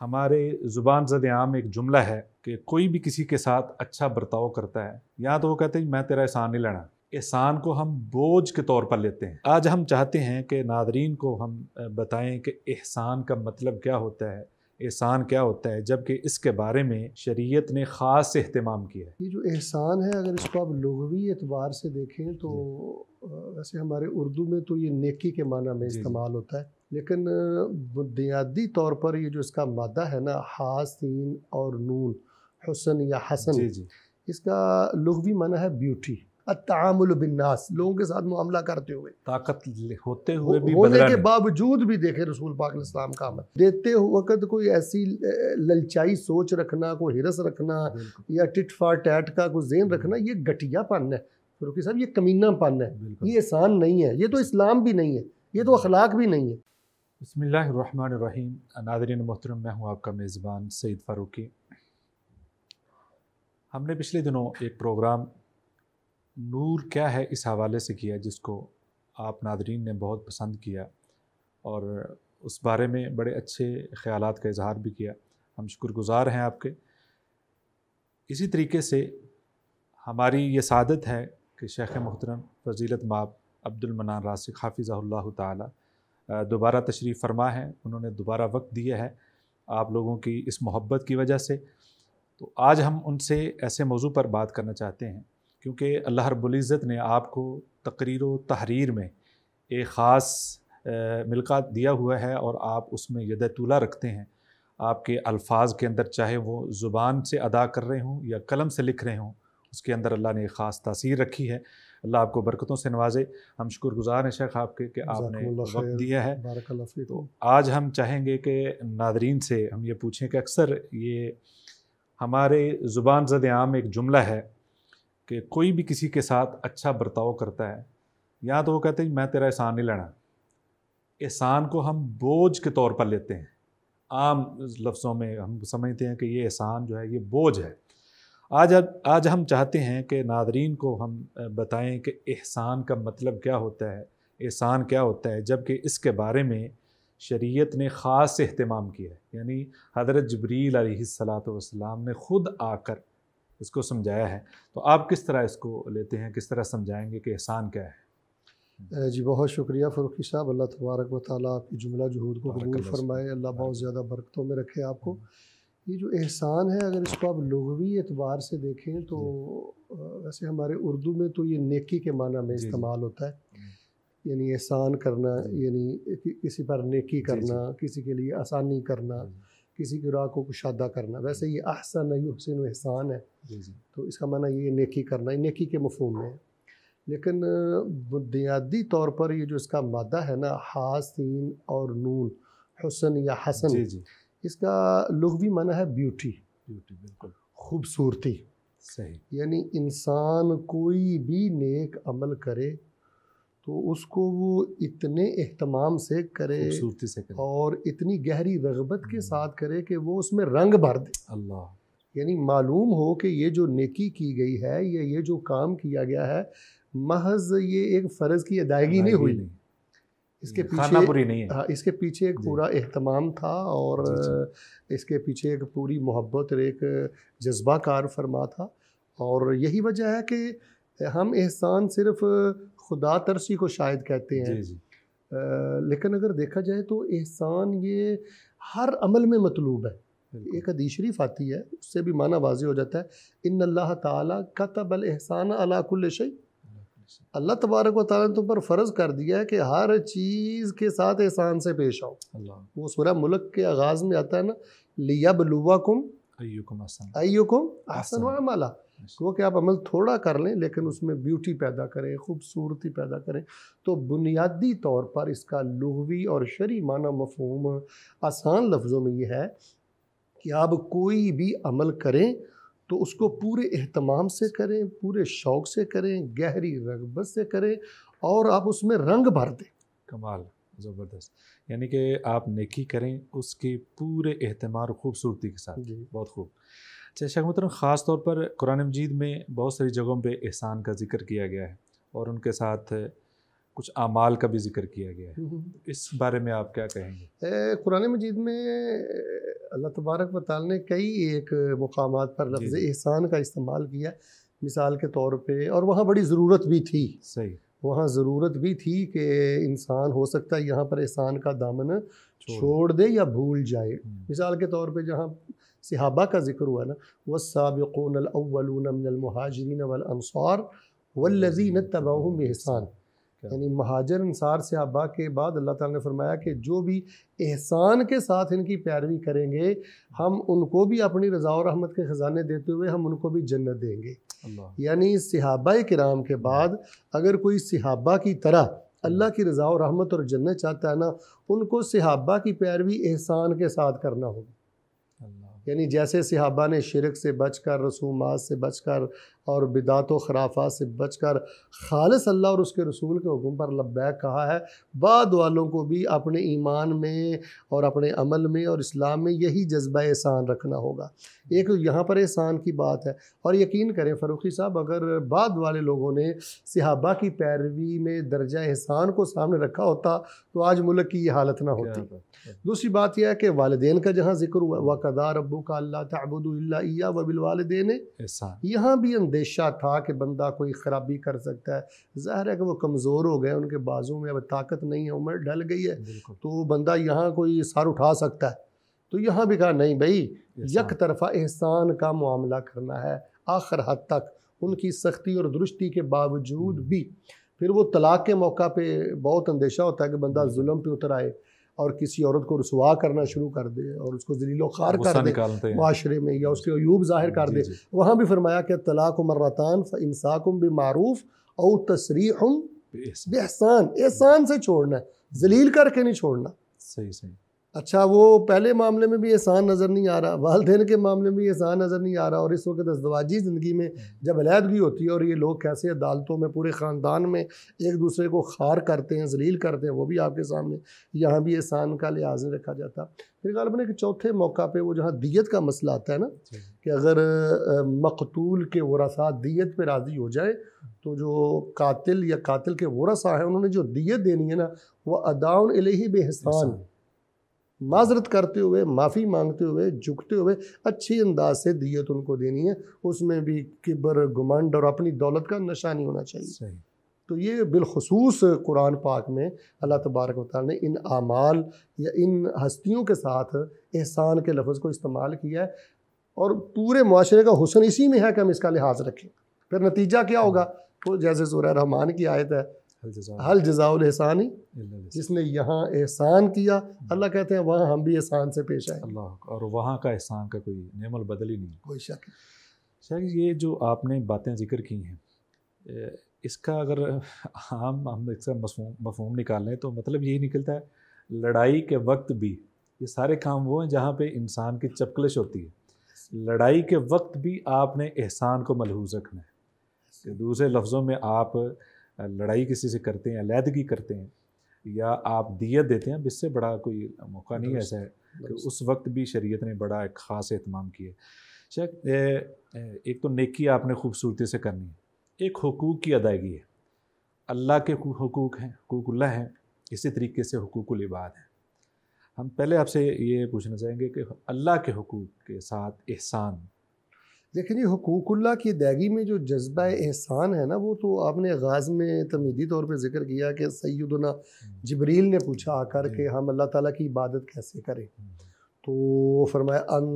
हमारे ज़ुबान ज़द आम एक जुमला है कि कोई भी किसी के साथ अच्छा बर्ताव करता है या तो वो कहते हैं मैं तेरा एहसान नहीं लेना, एहसान को हम बोझ के तौर पर लेते हैं। आज हम चाहते हैं कि नादरीन को हम बताएं कि एहसान का मतलब क्या होता है, एहसान क्या होता है, जबकि इसके बारे में शरीयत ने ख़ास एहतमाम किया है। ये जो एहसान है, अगर इसको आप लुग़वी एतबार से देखें तो वैसे हमारे उर्दू में तो ये नेकी के माना में इस्तेमाल होता है, लेकिन बुनियादी तौर पर ये जो इसका मादा है ना, हा सीन और नून, हुस्न या हसन, इसका लुग़वी माना है ब्यूटी, अत्तामुल बिन्नास, लोगों के साथ मुआमला करते हुए, ताकत होते हुए भी होने बदला के नहीं। बावजूद भी देखे रसूल पाक इस्लाम का अमल देते वक्त कोई ऐसी ललचाई सोच रखना, कोई हिरस रखना या टिट फॉर टैट का कोई ज़ेन रखना, ये घटियापन है फारूकी साहब, ये कमीनापन है, ये एहसान नहीं है, ये तो इस्लाम भी नहीं है, ये तो अखलाक भी नहीं है। बिस्मिल्लाहिर्रहमानिर्रहीम। नाज़रीन मोहतरम, मैं हूँ आपका मेज़बान सईद फ़ारूकी। हमने पिछले दिनों एक प्रोग्राम नूर क्या है इस हवाले से किया, जिसको आप नादरीन ने बहुत पसंद किया और उस बारे में बड़े अच्छे ख़यालात का इजहार भी किया। हम शुक्रगुज़ार हैं आपके। इसी तरीके से हमारी ये सादत है कि शेख़ मोहतरम फ़ज़ीलत माब अब्दुल मन्नान रासिख़ हाफ़िज़हुल्लाह ताला दोबारा तशरीफ़ फरमा है। उन्होंने दोबारा वक्त दिया है आप लोगों की इस मोहब्बत की वजह से। तो आज हम उनसे ऐसे मौजू पर बात करना चाहते हैं, क्योंकि अल्लाह रब्बुल इज़्ज़त ने आपको तक़रीर व तहरीर में एक ख़ास मिल्कात दिया हुआ है और आप उसमें यद तूला रखते हैं। आपके अल्फाज के अंदर, चाहे वो ज़ुबान से अदा कर रहे हों या कलम से लिख रहे हों, उसके अंदर अल्लाह ने एक ख़ास तासीर रखी है। अल्लाह आपको बरकतों से नवाजे। हम शुक्रगुज़ार हैं शेख़ आपके कि आपने वक्त दिया है। तो आज हम चाहेंगे कि नादरीन से हम ये पूछें कि अक्सर ये हमारे ज़ुबान ज़द आम एक जुमला है कि कोई भी किसी के साथ अच्छा बर्ताव करता है या तो वो कहते हैं मैं तेरा एहसान नहीं लेना, एहसान को हम बोझ के तौर पर लेते हैं। आम लफ्ज़ों में हम समझते हैं कि ये एहसान जो है ये बोझ है। आज हम चाहते हैं कि नादरीन को हम बताएं कि एहसान का मतलब क्या होता है, एहसान क्या होता है, जबकि इसके बारे में शरीयत ने ख़ास एहतमाम किया है। यानी हज़रत जिब्रील अलैहिस्सलातु वस्सलाम ने ख़ुद आकर इसको समझाया है। तो आप किस तरह इसको लेते हैं, किस तरह समझाएंगे कि एहसान क्या है? जी बहुत शुक्रिया फ़ारूकी साहब, अल्लाह तबारक व तआला आपकी जुमला जुहूद को कबूल फ़रमाए, अल्लाह बहुत ज़्यादा बरकतों में रखे आपको। ये जो एहसान है, अगर इसको आप लुग़वी एतबार से देखें तो वैसे हमारे उर्दू में तो ये नेकी के माना में इस्तेमाल होता है, यानी एहसान करना, यानी किसी पर नेकी करना, किसी के लिए आसानी करना, किसी की राह को कुशादा करना। वैसे ये अहसन युहसिनु एहसान है, तो इसका माना ये नेकी करना, नेकी के मफ़हूम में है। लेकिन बुनियादी तौर पर ये जो इसका मादा है ना, हा सीन और नून, हुस्न या हसन, इसका लुग़वी माना है ब्यूटी, बिल्कुल खूबसूरती। सही। यानी इंसान कोई भी नेक अमल करे तो उसको वो इतने एहतमाम से करे, खूबसूरती से करे और इतनी गहरी रग़बत के साथ करे कि वो उसमें रंग भर दे। अल्लाह, यानी मालूम हो कि ये जो नेकी की गई है, ये जो काम किया गया है, महज ये एक फ़र्ज़ की अदायगी नहीं हुई, इसके पीछे नहीं है। हाँ, इसके पीछे एक पूरा एहतमाम था और इसके पीछे एक पूरी मोहब्बत और एक जज्बा कार फरमा था। और यही वजह है कि हम एहसान सिर्फ़ खुदा तरसी को शायद कहते हैं, लेकिन अगर देखा जाए तो एहसान ये हर अमल में मतलूब है। एक हदीस शरीफ आती है, उससे भी माना वाज़ेह हो जाता है, इन्नल्लाह ताला कतबल एहसान अला कुल्लि शै। अल्लाह तबारक व तआला ने तुम पर फ़र्ज़ कर दिया है कि हर चीज़ के साथ एहसान से पेश आओ। वो सूरह मुल्क के आगाज़ में आता है ना, लियब्लुवकुम अय्युकुम अहसनु अमला, वो कि आप अमल थोड़ा कर लें लेकिन उसमें ब्यूटी पैदा करें, खूबसूरती पैदा करें। तो बुनियादी तौर पर इसका लुग़वी और शरई माना मफ़हूम आसान लफ्ज़ों में ये है कि आप कोई भी अमल करें तो उसको पूरे एहतमाम से करें, पूरे शौक़ से करें, गहरी रग़बत से करें और आप उसमें रंग भर दें। कमाल, ज़बरदस्त। यानी कि आप नेकी करें उसके पूरे एहतमाम और ख़ूबसूरती के साथ। बहुत खूब। अच्छा शेख़ मोहतरम, ख़ास तौर पर कुरान मजीद में बहुत सारी जगहों पे एहसान का ज़िक्र किया गया है और उनके साथ कुछ आमाल का भी जिक्र किया गया है, इस बारे में आप क्या कहेंगे? कुरान मजीद में अल्लाह तबारक व तआला ने कई एक मुकामात पर लफ्ज़ एहसान का इस्तेमाल किया, मिसाल के तौर पे, और वहाँ बड़ी ज़रूरत भी थी। सही, वहाँ ज़रूरत भी थी कि इंसान हो सकता है यहाँ पर एहसान का दामन छोड़ दे या भूल जाए। मिसाल के तौर पे जहाँ सहाबा का जिक्र हुआ ना, वस्साबिक़ूनल अव्वलून मिनल मुहाजिरीन वल अंसार वल्लज़ीन तबअहुम बिइहसान, यानी महाजर अंसार सहाबा के बाद अल्लाह ताला ने फरमाया कि जो भी एहसान के साथ इनकी पैरवी करेंगे हम उनको भी अपनी रज़ा और रहमत के ख़जाने देते हुए हम उनको भी जन्नत देंगे। यानी सहाबा किराम के बाद अगर कोई सहाबा की तरह अल्लाह की रज़ा और रहमत और जन्नत चाहता है ना, उनको सहाबा की पैरवी एहसान के साथ करना होगी। यानी जैसे सहाबा ने शिरक से बचकर, रसूमात से बचकर और बिदात व खराफात से बचकर खालिस अल्लाह और उसके रसूल के हुक्म पर लब्बैक कहा है, बाद वालों को भी अपने ईमान में और अपने अमल में और इस्लाम में यही जज्बा एहसान रखना होगा। एक यहाँ पर एहसान की बात है, और यकीन करें फ़ारूक़ी साहब, अगर बाद वाले लोगों ने सहाबा की पैरवी में दर्जा एहसान को सामने रखा होता तो आज मुल्क की ये हालत ना होती। दूसरी बात यह है कि वालिदैन का जहाँ जिक्र हुआ, वक़ज़ा रब्बुका अल्ला तअबुदू इल्ला इय्याहु व बिल वालिदैन, यहाँ भी अंदेशा था कि बंदा कोई ख़राबी कर सकता है। ज़ाहिर है कि वो कमज़ोर हो गए, उनके बाजू में अब ताकत नहीं है, उम्र ढल गई है, तो बंदा यहाँ कोई सर उठा सकता है। तो यहाँ भी कहा नहीं भाई, यक तरफ़ा एहसान का मामला करना है आखिर हद तक, उनकी सख्ती और दुरुस्ती के बावजूद भी। फिर वो तलाक़ के मौका पे बहुत अंदेशा होता है कि बंदा जुल्म पे उतर आए और किसी औरत को रुसवा करना शुरू कर दे और उसको ज़लीलो ख़ार कर दे माशरे में, या उसके अयूब ज़ाहिर कर दे। वहाँ भी फरमाया कि तलाक़ मर्रतान फ़इम्साकुम बिमारूफ़ औ तसरीहुम बिइहसान, एहसान से छोड़ना है, जलील करके नहीं छोड़ना। सही सही। अच्छा, वो पहले मामले में भी एहसान नज़र नहीं आ रहा, वालिदैन के मामले में भी एहसान नज़र नहीं आ रहा, और इस वक्त अज़दवाजी ज़िंदगी में जब अलहदगी होती है और ये लोग कैसे अदालतों में पूरे ख़ानदान में एक दूसरे को खार करते हैं, जलील करते हैं, वो भी आपके सामने, यहाँ भी एहसान का लिहाज नहीं रखा जाता। फिर गालिबन एक चौथे मौका पे वो जहाँ दियत का मसला आता है ना, कि अगर मकतूल के वरसा दियत पे राज़ी हो जाए तो जो कातिल या कातिल के वरसा हैं उन्होंने जो दियत देनी है ना, वह अदाउन इलैहि बेहसान, माजरत करते हुए, माफ़ी मांगते हुए, झुकते हुए अच्छी अंदाज से दियत उनको देनी है। उसमें भी किबर, घमंड और अपनी दौलत का नशा नहीं होना चाहिए। तो ये बिलखुसूस कुरान पाक में अल्लाह तबारक व तआला ने इन आमाल या इन हस्तियों के साथ एहसान के लफ्ज़ को इस्तेमाल किया है, और पूरे मुआशरे का हुस्न इसी में है कि हम इसका लिहाज रखें। फिर नतीजा क्या होगा? तो जैसे सूरह रहमान की आयत है, हल जज़ाउल एहसानी, जिसने यहाँ एहसान किया, अल्लाह कहते हैं वहाँ हम भी एहसान से पेश आए। अल्लाह, और वहाँ का एहसान का कोई नेमल बदल ही नहीं, कोई शक। शायद ये जो आपने बातें जिक्र की हैं, इसका अगर हम इसका मफ़हूम निकाल लें तो मतलब यही निकलता है, लड़ाई के वक्त भी ये सारे काम वो हैं जहाँ पे इंसान की चपकलिश होती है। लड़ाई के वक्त भी आपने एहसान को मलहूज़ रखना है। दूसरे लफ्ज़ों में, आप लड़ाई किसी से करते हैं, अलहदगी करते हैं, या आप दियत देते हैं, इससे बड़ा कोई मौका नहीं ऐसा है कि उस वक्त भी शरीयत ने बड़ा एक ख़ास एहतमाम किया। शायद एक तो नेकी आपने खूबसूरती से करनी है, एक हुकूक की अदायगी है, अल्लाह के हुकूक हैं, हुकूकुल्लाह हैं, इसी तरीके से हुकूकुल इबाद हैं। हम पहले आपसे ये पूछना चाहेंगे कि अल्लाह के हुकूक के साथ एहसान, लेकिन ये हुकूकुल्लाह की अदायगी में जो जज्बा एहसान है ना, वो तो आपने आगाज़ में तमहीदी तौर पे ज़िक्र किया कि सैयदना जिब्रील ने पूछा आकर कि हम अल्लाह ताला की इबादत कैसे करें, तो फरमाया अन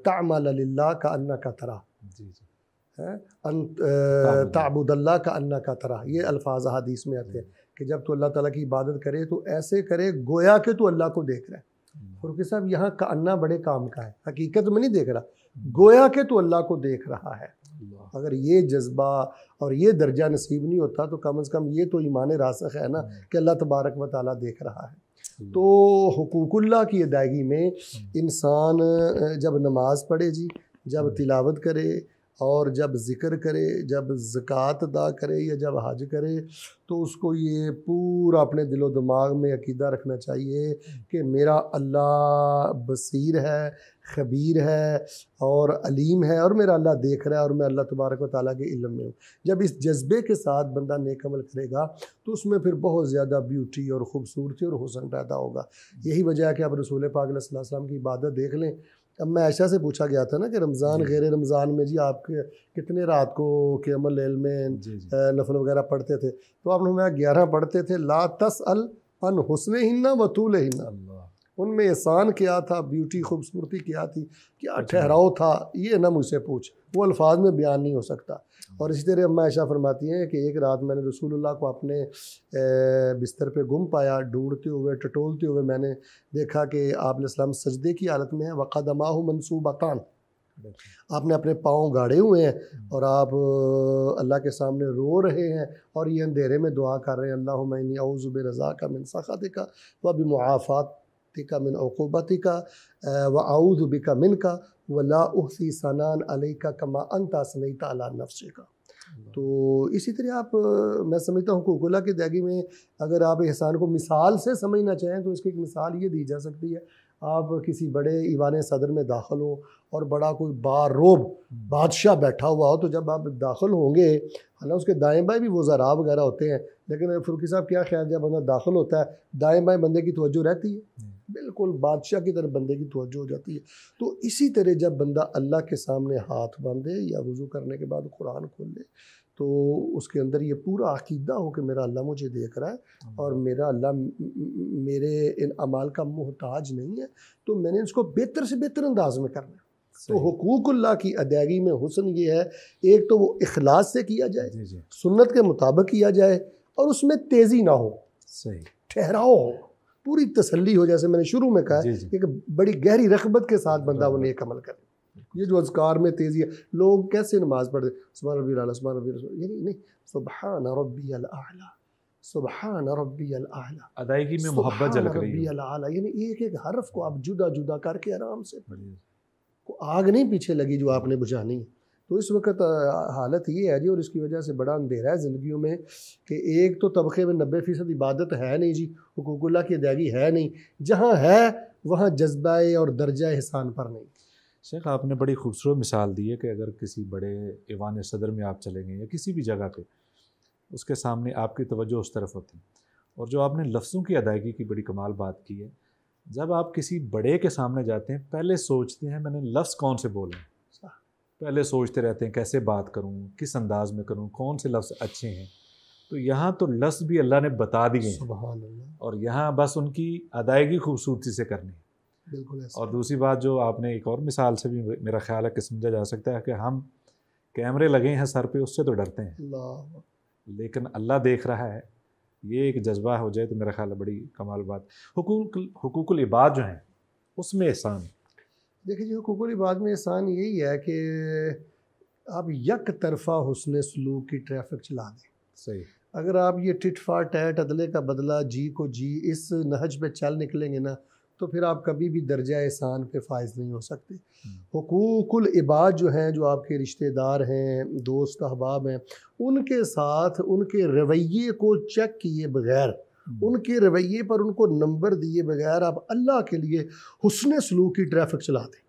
तअमल लिल्लाह का अन्नका तरा, है अन तअबुदल्लाह का अन्नका तरा, ये अल्फाज हदीस में आते हैं कि जब तो अल्लाह ताला की इबादत करे तो ऐसे करे गोया कि तो अल्लाह को देख रहा है। फरूकी साहब, यहाँ का अन्ना बड़े काम का है, हकीकत में नहीं देख रहा, गोया के तो अल्लाह को देख रहा है। अगर ये जज्बा और ये दर्जा नसीब नहीं होता तो कम से कम ये तो ईमान रासिख है ना कि अल्लाह तबारक व तआला देख रहा है। तो हुकूकुल्लाह की अदायगी में इंसान जब नमाज पढ़े जी, जब तिलावत करे, और जब ज़िक्र करे, जब ज़कात अदा करे या जब हज करे, तो उसको ये पूरा अपने दिलो दिमाग में अकीदा रखना चाहिए कि मेरा अल्लाह बसीर है, खबीर है और अलीम है, और मेरा अल्लाह देख रहा है, और मैं अल्लाह तबारक व तआला के इल्म में हूँ। जब इस जज्बे के साथ बंदा नेक अमल करेगा तो उसमें फिर बहुत ज़्यादा ब्यूटी और ख़ूबसूरती और हुस्न पैदा होगा। यही वजह है कि आप रसूल पाक सल्लल्लाहु अलैहि वसल्लम की इबादत देख लें। अब मैं आयशा से पूछा गया था ना कि रमज़ान गैर रमज़ान में जी आपके कितने रात को क़ियामुल लैल में नफल वगैरह पढ़ते थे? तो आपने मैं 11 पढ़ते थे। ला तसअल अन हुस्निहिन्ना व तूलिहिन्ना, उनमें एहसान क्या था, ब्यूटी खूबसूरती क्या थी, क्या ठहराव था, ये ना मुझसे पूछ, वो अल्फाज में बयान नहीं हो सकता। और इसी तरह अम्मा आयशा फरमाती हैं कि एक रात मैंने रसूलुल्लाह को अपने बिस्तर पे गुम पाया, ढूंढते हुए टटोलते हुए मैंने देखा कि आप अलैहिस्सलाम सजदे की हालत में है। वक़दमाहु मनसूबतान, आपने अपने पाँव गाड़े हुए हैं और आप अल्लाह के सामने रो रहे हैं और ये अंधेरे में दुआ कर रहे हैं, अल्लाहुम्मा इन्नी औज़ु बिरज़ाका मिन सख़तिका व बिमुआफ़ातिका मिन उक़ूबतिका व अऊज़ु बिका मिनका व ला उहसी सनान अलैका कमा अंता असनैता अला नफ्सिका। तो इसी तरह आप मैं समझता हूँ हुकूक़ुल्लाह की अदायगी में अगर आप एहसान को मिसाल से समझना चाहें तो इसकी एक मिसाल ये दी जा सकती है। आप किसी बड़े ईवान सदर में दाखिल हो और बड़ा कोई बारोब बादशाह बैठा हुआ हो, तो जब आप दाखिल होंगे, हालांकि उसके दाएं बाएं भी वज़रा वगैरह होते हैं, लेकिन फुल्की साहब क्या ख्याल, जब बंदा दाखिल होता है दाएं बाएं बंदे की तवज्जो रहती है, बिल्कुल बादशाह की तरफ बंदे की तवज्जो हो जाती है। तो इसी तरह जब बंदा अल्लाह के सामने हाथ बांधे या वज़ू करने के बाद कुरान खोल ले, तो उसके अंदर ये पूरा अकीदा हो कि मेरा अल्लाह मुझे देख रहा है और मेरा अल्लाह मेरे इन अमाल का मोहताज नहीं है, तो मैंने इसको बेहतर से बेहतर अंदाज में करना है। तो हुकूकुल्लाह की अदायगी में हुस्न ये है, एक तो वो इखलास से किया जाए, सुन्नत के मुताबिक किया जाए, और उसमें तेज़ी ना हो, सही ठहराव हो, पूरी तसल्ली हो। जैसे मैंने शुरू में कहा, एक बड़ी गहरी रग़बत के साथ बंदा वो नेक अमल करे। ये जो अज़कार में तेज़ी है, लोग कैसे नमाज़ पढ़ते सुभान रब्बियल आला, सुभान रब्बियल, ये नहीं, सुभान रब्बियल आला, सुभान रब्बियल आला, अदायगी में मोहब्बत झलक रही है। यानी एक एक हर्फ को आप जुदा जुदा करके आराम से पढ़िए, को आग नहीं पीछे लगी जो आपने बुझानी है। तो इस वक्त हालत ये है जी, और इसकी वजह से बड़ा अंधेरा है ज़िंदगियों में कि एक तो तबके में 90% इबादत है नहीं जी, हुकूकुल्लाह की अदायगी है नहीं, जहाँ है वहाँ जज्बा और दर्जा एहसान पर नहीं। शेख, आपने बड़ी खूबसूरत मिसाल दी है कि अगर किसी बड़े ईवान सदर में आप चलेंगे या किसी भी जगह पे, उसके सामने आपकी तवज्जो उस तरफ होती है। और जो आपने लफ्ज़ों की अदायगी की बड़ी कमाल बात की है, जब आप किसी बड़े के सामने जाते हैं पहले सोचते हैं मैंने लफ्ज़ कौन से बोले, पहले सोचते रहते हैं कैसे बात करूं, किस अंदाज में करूं, कौन से लफ्ज़ अच्छे हैं। तो यहाँ तो लफ्ज़ भी अल्लाह ने बता दिए हैं और यहाँ बस उनकी अदायगी खूबसूरती से करनी है। बिल्कुल। और दूसरी बात जो आपने एक और मिसाल से भी मेरा ख्याल है कि समझा जा सकता है कि हम कैमरे लगे हैं सर पे, उससे तो डरते हैं, लेकिन अल्लाह देख रहा है, ये एक जज्बा हो जाए तो मेरा ख्याल है बड़ी कमाल बात। हुकूकुल इबाद जो हैं उसमें एहसान, देखिए जी, हुकूकुल इबाद में एहसान यही है कि आप यक तरफ़ा हुस्न सलूक की ट्रैफिक चला दें। सही। अगर आप ये टिट फार टैट, अदले का बदला, जी को जी, इस नहज पे चल निकलेंगे ना, तो फिर आप कभी भी दर्जा एहसान पे फाइज नहीं हो सकते। हुकूकुल इबाद जो हैं, जो आपके रिश्तेदार हैं, दोस्त अहबाब हैं, उनके साथ उनके रवैये को चेक किए बगैर, उनके रवैये पर उनको नंबर दिए बगैर आप अल्लाह के लिए हुस्न सलूक की ट्रैफिक चला दें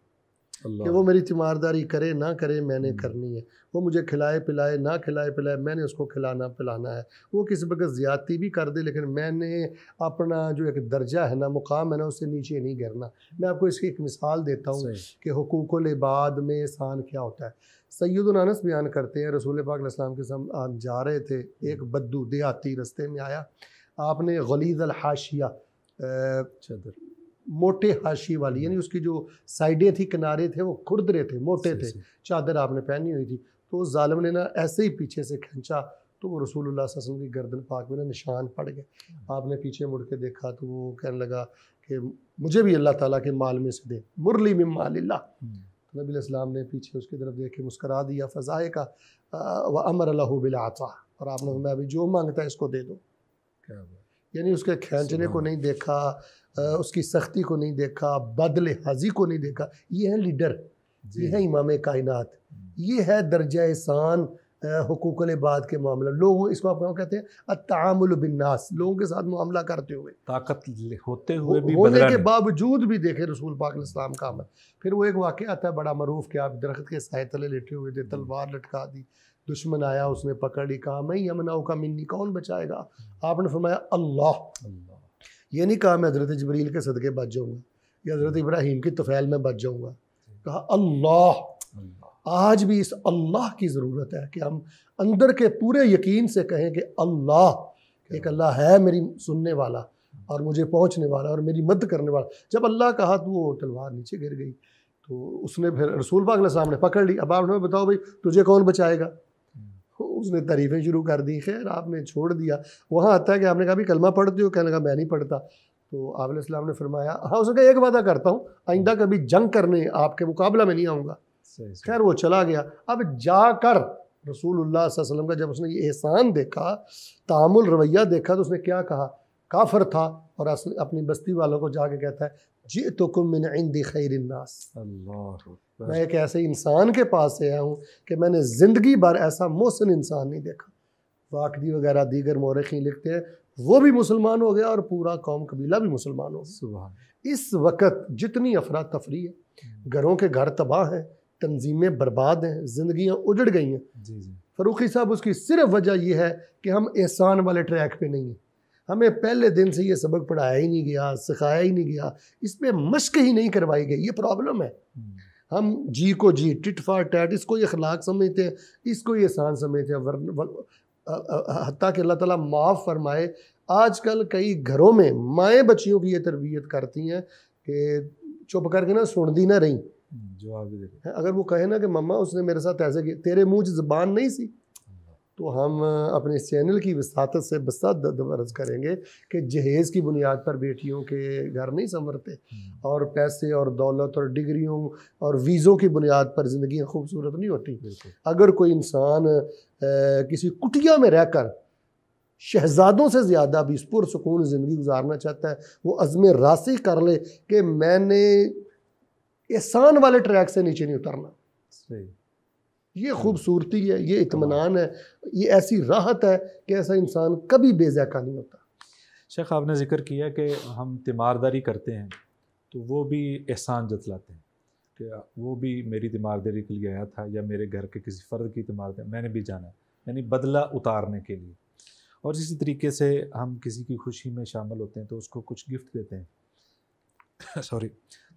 कि वो मेरी तीमारदारी करे ना करे, मैंने करनी है। वो मुझे खिलाए पिलाए ना खिलाए पिलाए, मैंने उसको खिलाना पिलाना है। वो किसी वक्त ज़्यादती भी कर दे, लेकिन मैंने अपना जो एक दर्जा है ना, मुकाम है ना, उससे नीचे नहीं गिरना। मैं आपको इसकी एक मिसाल देता हूँ कि हुकूकुल इबाद में एहसान क्या होता है। सैयदुना अनस बयान करते हैं, रसूल पाक अलैहिस्सलाम के साथ आप जा रहे थे, एक बद्दू देहाती रास्ते में आया, आपने गलीज़ अल हाशिया, चादर मोटे हाशी वाली, यानी उसकी जो साइडें थी, किनारे थे, वो खुरदरे थे, मोटे थे, चादर आपने पहनी हुई थी। तो उस जालिम ने ना ऐसे ही पीछे से खींचा तो वो रसूलुल्लाह सल्लल्लाहु अलैहि वसल्लम की गर्दन पाक में ना निशान पड़ गए। आपने पीछे मुड़ के देखा तो वो कहने लगा कि मुझे भी अल्लाह ताला के माल में से दे, मुरली मिन मालिल्लाह। तो नबी इस्लाम ने पीछे उसकी तरफ देख के मुस्करा दिया, फ़ज़ाए का व अमर लहू बिल आता, और आपने मैं अभी जो मांगता है इसको दे दो। यानी उसके खींचने को नहीं देखा, उसकी सख्ती को नहीं देखा, बदलिहाजी को नहीं देखा। ये है लीडर, ये है इमाम कायनात, ये है दर्जा एहसान हुकूकुल इबाद के मामला। लोगों इसको आप कहते हैं अत्तामुल बिन्नास, लोगों के साथ मामला करते हुए, ताकत होते हुए भी होने बदला के नहीं। बावजूद भी देखे रसूल पाक इस्लाम का अमल। फिर वो एक वाक़या आता है बड़ा मरूफ कि आप दरख्त के साए तले लेटे हुए थे, तलवार लटका दी, दुश्मन आया, उसने पकड़ ली, कहा मैं यमनाऊ का मिन्नी, कौन बचाएगा? आपने फरमाया अल्लाह। ये नहीं कहा मैं हज़रत जिब्रील के सदक़े बच जाऊँगा या हज़रत इब्राहीम की तफ़ैल में बच जाऊँगा, कहा अल्लाह। आज भी इस अल्लाह की ज़रूरत है कि हम अंदर के पूरे यकीन से कहें कि अल्लाह, एक अल्लाह है मेरी सुनने वाला और मुझे पहुंचने वाला और मेरी मदद करने वाला। जब अल्लाह कहा तो वो तलवार नीचे गिर गई, तो उसने फिर रसूल पाक अलैहि सलाम ने पकड़ ली। अब आपने बताओ भाई तुझे कौन बचाएगा? उसने तारीफ़ें शुरू कर दी, खैर आपने छोड़ दिया। वहाँ आता है कि आपने कहा भी कलमा पढ़ते हो? कहने लगा मैं नहीं पढ़ता। तो आप अलैहि सलाम ने फरमाया हाँ, उसने कहा एक वादा करता हूँ, आइंदा कभी जंग करने आपके मुकाबला में नहीं आऊँगा। खैर वो चला गया। अब जाकर रसूलुल्लाह सल्लल्लाहु अलैहि वसल्लम का जब उसने ये एहसान देखा, तामुल रवैया देखा, तो उसने क्या कहा? काफिर था और अपनी बस्ती वालों को जाके कहता है जिअतुकुम मिन इंदी खैरिन नास, मैं एक ऐसे इंसान के पास से आया हूँ कि मैंने ज़िंदगी भर ऐसा मोहसिन इंसान नहीं देखा। वाकदी वगैरह दीगर मौरखीन लिखते हैं वो भी मुसलमान हो गया और पूरा कौम कबीला भी मुसलमान हो गया। इस वक्त जितनी अफरा तफरी है, घरों के घर तबाह हैं, तंजीमें बर्बाद हैं, ज़िंदगियाँ उजड़ गई हैं। फ़रूकी साहब उसकी सिर्फ वजह यह है कि हम एहसान वाले ट्रैक पे नहीं हैं। हमें पहले दिन से ये सबक पढ़ाया ही नहीं गया, सिखाया ही नहीं गया, इस पर मश्क ही नहीं करवाई गई। ये प्रॉब्लम है। हम जी को जी, टिट फॉर टैट, इसको ये अखलाक समझते हैं, इसको ये एहसान समझते हैं। हत्ता कि अल्लाह ताला माफ़ फरमाए, आजकल कई घरों में माएँ बच्चियों की ये तरबियत करती हैं कि चुप करके ना सुन दी ना रही, जवाब दे दे। अगर वो कहे ना कि मम्मा उसने मेरे साथ ऐसे किया, तेरे मुँह से ज़बान नहीं सी, तो हम अपने इस चैनल की वसातत से बसात अर्ज़ करेंगे कि जहेज़ की बुनियाद पर बेटियों के घर नहीं संवरते, और पैसे और दौलत और डिग्रियों और वीज़ों की बुनियाद पर ज़िंदगी खूबसूरत नहीं होती। अगर कोई इंसान किसी कुटिया में रहकर शहजादों से ज़्यादा भी पुरसुकून ज़िंदगी गुजारना चाहता है, वो अज़्म रासी कर ले कि मैंने एहसान वाले ट्रैक से नीचे नहीं उतरना। सही, ये खूबसूरती है, ये इत्मीनान है, ये ऐसी राहत है कि ऐसा इंसान कभी बेज़ाका नहीं होता। शेख आपने ज़िक्र किया कि हम तीमारदारी करते हैं तो वो भी एहसान जतलाते हैं कि वो भी मेरी तीमारदारी के लिए आया था, या मेरे घर के किसी फ़र्द की तीमारदारी मैंने भी जाना है, यानी बदला उतारने के लिए। और इसी तरीके से हम किसी की खुशी में शामिल होते हैं तो उसको कुछ गिफ्ट देते हैं सॉरी,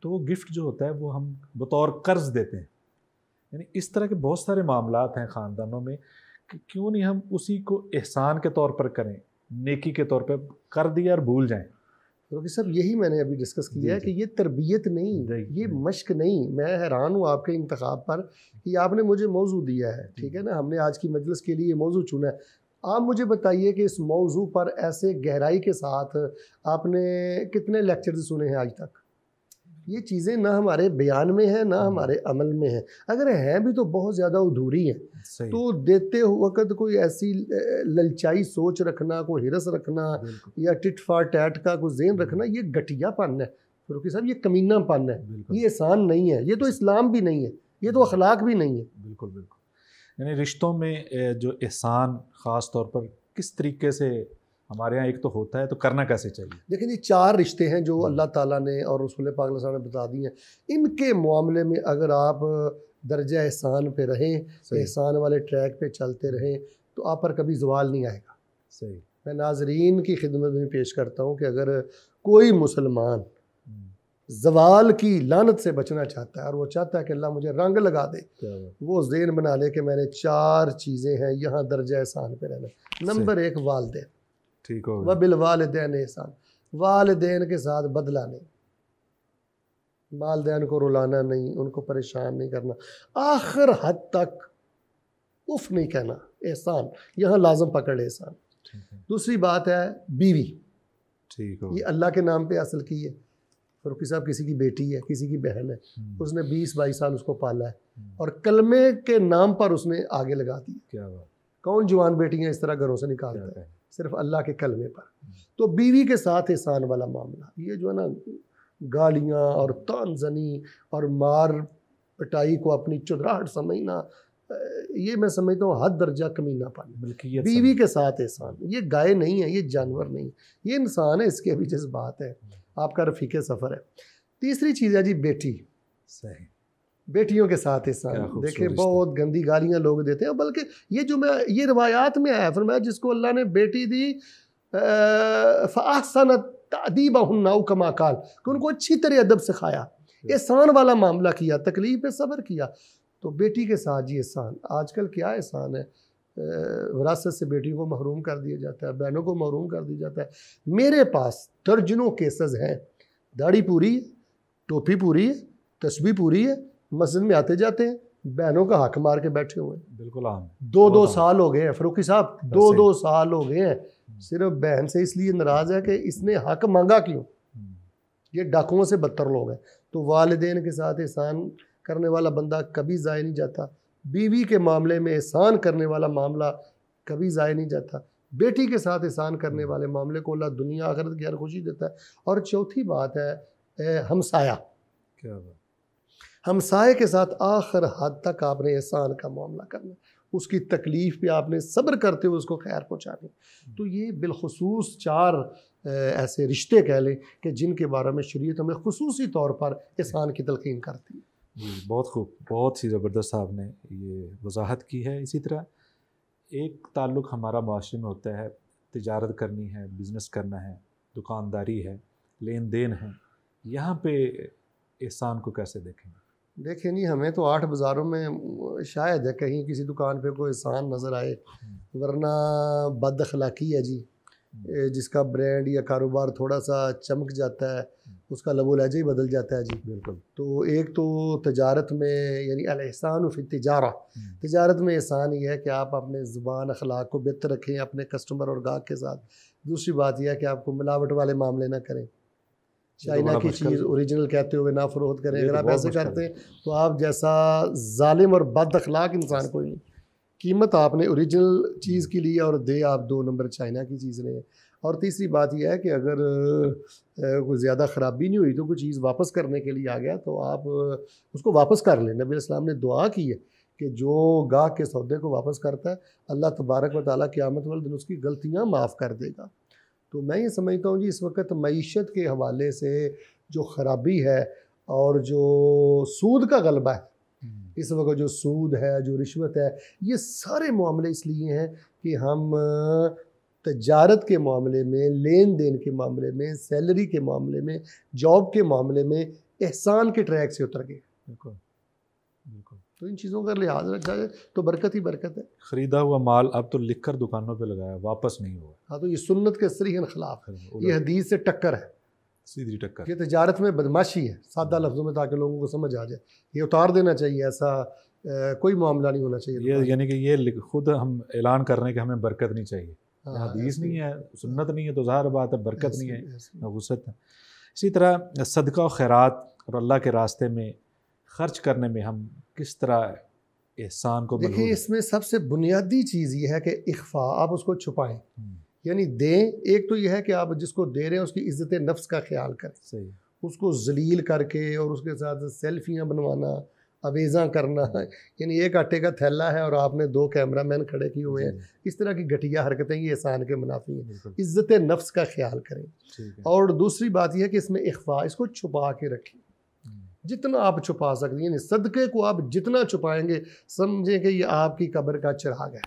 तो वो गिफ्ट जो होता है वो हम बतौर कर्ज़ देते हैं। यानी इस तरह के बहुत सारे मामलात हैं ख़ानदानों में कि क्यों नहीं हम उसी को एहसान के तौर पर करें, नेकी के तौर पर कर दिया और भूल जाएं। क्योंकि सब यही मैंने अभी डिस्कस किया है कि ये तरबियत नहीं, ये मश्क नहीं। मैं हैरान हूँ आपके इंतखाब पर कि आपने मुझे मौजू दिया है, ठीक है ना, हमने आज की मजलिस के लिए मौजू चुना है। आप मुझे बताइए कि इस मौजू पर ऐसे गहराई के साथ आपने कितने लेक्चर्स सुने हैं आज तक? ये चीज़ें ना हमारे बयान में है ना हमारे अमल में है, अगर हैं भी तो बहुत ज़्यादा अधूरी हैं। तो देते वक्त कोई ऐसी ललचाई सोच रखना, कोई हिरस रखना या टिट फॉर टैट का कोई ज़ेन रखना, ये घटियापन है फ़रूकी साहब, ये कमीनापन है, ये एहसान नहीं है, ये तो इस्लाम भी नहीं है, ये तो अखलाक भी नहीं है। बिल्कुल बिल्कुल। यानी रिश्तों में जो एहसान ख़ास तौर पर किस तरीके से हमारे यहाँ एक तो होता है, तो करना कैसे चाहिए? देखिए जी, 4 रिश्ते हैं जो अल्लाह ताला ने और रसूल पाक सल्लल्लाहु अलैहि वसल्लम ने बता दिए हैं। इनके मामले में अगर आप दर्जा एहसान पे रहें, एहसान वाले ट्रैक पे चलते रहें, तो आप पर कभी ज़वाल नहीं आएगा। सही। मैं नाज़रीन की खिदमत में पेश करता हूँ कि अगर कोई मुसलमान ज़वाल की लानत से बचना चाहता है और वो चाहता है कि अल्लाह मुझे रंग लगा दे, वो ज़ेन बना ले कि मैंने 4 चीज़ें हैं यहाँ दर्जा एहसान पे रहना। नंबर 1 वालिदैन, ठीक हो, व बिल वालिदैन एहसान, वालिदैन के साथ बदला नहीं, वालिदैन को रुलाना नहीं, उनको परेशान नहीं करना, आखिर हद तक उफ नहीं कहना, एहसान यहाँ लाजम पकड़ एहसान। दूसरी बात है बीवी, ठीक हो, ये अल्लाह के नाम पे हासिल की है। फ़रूकी साहब किसी की बेटी है, किसी की बहन है, उसने 20-22 साल उसको पाला है और कलमे के नाम पर उसने आगे लगा दी। क्या बात। कौन जवान बेटियां इस तरह घरों से निकालता है? सिर्फ अल्लाह के कलमे पर। तो बीवी के साथ एहसान वाला मामला, ये जो है ना गालियाँ और तानजनी और मार पिटाई को अपनी चुदराहट समझना, ये मैं समझता हूँ हद दर्जा कमीनापन। बीवी के साथ एहसान, ये गाय नहीं है, ये जानवर नहीं, ये इंसान है, इसके अभी जज्बात है, आपका रफ़ीक़े सफ़र है। तीसरी चीज़ है जी बेटी, सही, बेटियों के साथ एहसान। देखें बहुत गंदी गालियाँ लोग देते हैं, बल्कि ये रिवायात में आया, फरमाया जिसको अल्लाह ने बेटी दी फ़अहसन तअदीबहुन्ना औ कमा क़ाल, कि उनको अच्छी तरह अदब सिखाया, एहसान वाला मामला किया, तकलीफ़ पे सब्र किया। तो बेटी के साथ जी एहसान, आजकल क्या एहसान है, विरासत से बेटियों को महरूम कर दिया जाता है, बहनों को महरूम कर दिया जाता है। मेरे पास दर्जनों केसेस हैं, दाढ़ी पूरी है, टोपी पूरी है, तस्बीह पूरी है, मस्जिद में आते जाते हैं, बहनों का हक मार के बैठे हुए हैं। बिल्कुल आम, 2-2 साल हो गए हैं फ़ारूकी साहब, 2-2 साल हो गए हैं, सिर्फ बहन से इसलिए नाराज़ है कि इसने हक मांगा क्यों। ये डाकुओं से बदतर लोग हैं। तो वालिदैन के साथ एहसान करने वाला बंदा कभी ज़ाय नहीं जाता, बीवी के मामले में एहसान करने वाला मामला कभी ज़ाय नहीं जाता, बेटी के साथ एहसान करने वाले मामले को अल्लाह दुनिया आखिरत की हर खुशी देता है। और चौथी बात है हमसाया, क्या बात, हमसाए के साथ आखिर हद तक आपने एहसान का मामला करना, उसकी तकलीफ़ पे आपने सब्र करते हुए उसको खैर पहुँचानी। तो ये बिलखुसूस 4 ऐसे रिश्ते कह लें कि जिनके बारे में शरीयत हमें खुसूसी तौर पर एहसान की तलकीन करती है। जी बहुत खूब, बहुत ही ज़बरदस्त आपने ये वजाहत की है। इसी तरह एक ताल्लुक़ हमारा माशरे में होता है, तिजारत करनी है, बिज़नेस करना है, दुकानदारी है, लेन देन है, यहाँ पे एहसान को कैसे देखेंगे? देखें नहीं, हमें तो 8 बाज़ारों में शायद है कहीं किसी दुकान पे कोई एहसान नज़र आए, वरना बद अखलाकी है जी। जिसका ब्रांड या कारोबार थोड़ा सा चमक जाता है, उसका लबो लहजा ही बदल जाता है जी। बिल्कुल। तो एक तो तजारत में यानी अल एहसान फ़ी तिजारा, तजारत में एहसान ये है कि आप अपने ज़ुबान अखलाक को बेहतर रखें अपने कस्टमर और गाहक के साथ। दूसरी बात यह है कि आपको मिलावट वाले मामले ना करें, चाइना की चीज़ ओरिजिनल कहते हुए ना फ़रोख्त करें। अगर आप ऐसे करते हैं तो आप जैसा जालिम और बद अखलाक इंसान कोई नहीं। कीमत आपने ओरिजिनल चीज़ की ली और दे आप 2 नंबर चाइना की चीज़ रहे हैं। और तीसरी बात यह है कि अगर कोई ज़्यादा ख़राबी नहीं हुई तो कोई चीज़ वापस करने के लिए आ गया तो आप उसको वापस कर लें। नबी इस्लाम ने दुआ की है कि जो गाहक के सौदे को वापस करता है अल्लाह तबारक व तआला क़यामत वाले दिन उसकी गलतियाँ माफ़ कर देगा। तो मैं ये समझता हूँ जी इस वक्त मईशत के हवाले से जो ख़राबी है और जो सूद का गलबा है, इस वक्त जो सूद है, जो रिश्वत है, ये सारे मामले इसलिए हैं कि हम तजारत के मामले में, लेन देन के मामले में, सैलरी के मामले में, जॉब के मामले में एहसान के ट्रैक से उतर गए। बिल्कुल बिल्कुल। तो इन चीज़ों का लिहाज रखा जाए तो बरकत ही बरकत है। ख़रीदा हुआ माल अब तो लिख कर दुकानों पे लगाया, वापस नहीं हुआ। हाँ, तो ये सुन्नत के सरीहन खिलाफ है, ये हदीस से टक्कर है, सीधी टक्कर। ये तजारत में बदमाशी है, सादा लफ्ज़ों में, ताकि लोगों को समझ आ जाए। ये उतार देना चाहिए, ऐसा कोई मामला नहीं होना चाहिए। ये यानी कि ये खुद हम ऐलान कर रहे हैं कि हमें बरकत नहीं चाहिए। हदीस नहीं है, सुन्नत नहीं है, तो ज़ाहिर बात है बरकत नहीं है, वुसअत है। इसी तरह सदका और खैरात और अल्लाह के रास्ते में ख़र्च करने में हम किस तरह एहसान को देखिए, इसमें सबसे बुनियादी चीज़ ये है कि इख्फा, आप उसको छुपाएं, यानी दें। एक तो यह है कि आप जिसको दे रहे हैं उसकी इज़्ज़त नफ्स का ख्याल करें, सही, उसको जलील करके और उसके साथ सेल्फियाँ बनवाना, अवेज़ा करना, यानी एक आटे का थैला है और आपने 2 कैमरामैन खड़े किए हुए हैं, इस तरह की घटिया हरकतें ये एहसान के मुनाफी हैं। इज़्ज़त नफ्स का ख्याल करें। और दूसरी बात यह है कि इसमें इख्फा, इसको छुपा के रखें, जितना आप छुपा सकते हैं। सदक़े को आप जितना छुपाएंगे समझें कि ये आपकी कब्र का चिराग है।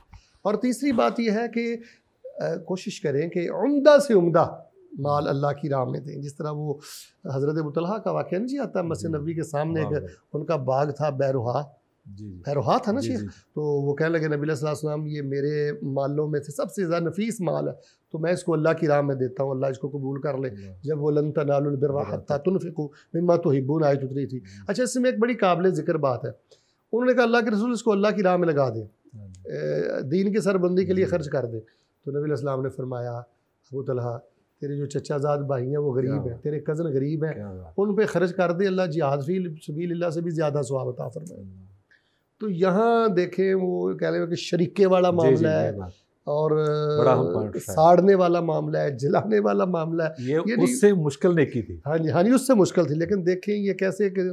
और तीसरी बात यह है कि कोशिश करें कि उम्दा से उम्दा माल अल्लाह की राह में दें। जिस तरह वो हज़रत अबू तलहा का वाक़या नहीं जी आता, मस्जिद नबी के सामने एक उनका बाग था, बैरुहा, बैरुहा था ना शेख, तो वो कहने लगे नबी सल्लल्लाहु अलैहि वसल्लम ये मेरे मालों में से सबसे ज़्यादा नफीस माल है, तो मैं इसको अल्लाह की राह में देता हूँ, अल्लाह इसको कबूल कर ले। जब वो लन तनालुल बिर्रा हत्ता तुनफ़िक़ू मिम्मा तुहिब्बून आयत उतरी थी। अच्छा, इसमें एक बड़ी काबिल ज़िक्र बात है, उन्होंने कहा अल्लाह के रसूल इसको अल्लाह की राह में लगा दें, दीन की सरबंदी के लिए ख़र्च कर दें। तो नबी अलैहिस्सलाम ने फरमाया, अबू तलहा तेरे जो चचाजाद भाई हैं वो गरीब हैं, तेरे कज़न गरीब हैं, उन पे खर्च कर दे, अल्लाह जिहाद फ़ी सबीलिल्लाह से भी ज़्यादा सवाब अता फरमाए। तो यहाँ देखें वो कह रहे हैं कि शरीके वाला मामला है और साड़ने वाला मामला है, जलाने वाला मामला है, ये उससे मुश्किल नेकी थी। हाँ जी, हाँ जी, उससे मुश्किल थी। लेकिन देखें ये कैसे कि